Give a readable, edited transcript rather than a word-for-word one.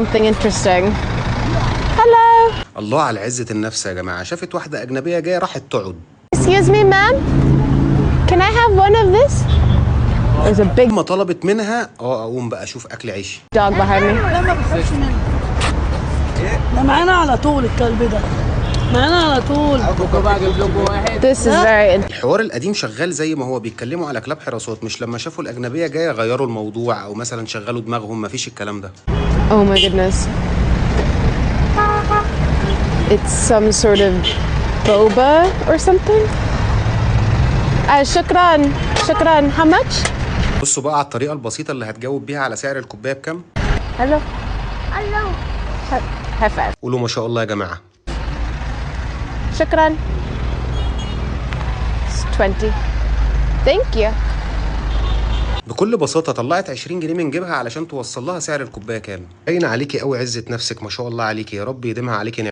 Something interesting. Hello. الله على عزة النفس يا جماعة، شافت واحدة أجنبية جاية راحت تقعد. Excuse me, ma'am. Can I have one of this? There's a big ما طلبت منها أقوم بقى أشوف أكل عيش. dog behind me. لا ما بخافش منه. ده معانا على طول الكلب ده. معانا على طول. This is very الحوار القديم شغال زي ما هو، بيتكلموا على كلاب حراسات، مش لما شافوا الأجنبية جاية غيروا الموضوع أو مثلا شغلوا دماغهم، مفيش الكلام ده. Oh my goodness. It's some sort of boba or something. شكرا. شكرا. How much? بصوا بقى على الطريقة البسيطة اللي هتجاوب بيها على سعر الكوباية بكام. Hello. Hello. High five. قولوا ما شاء الله يا جماعة. شكرا. It's 20. Thank you. بكل بساطة طلعت 20 جنيه من جيبها علشان توصل لها سعر الكوباية كام. باين عليكي قوي عزة نفسك، ما شاء الله عليكي، يا رب يديمها عليكي.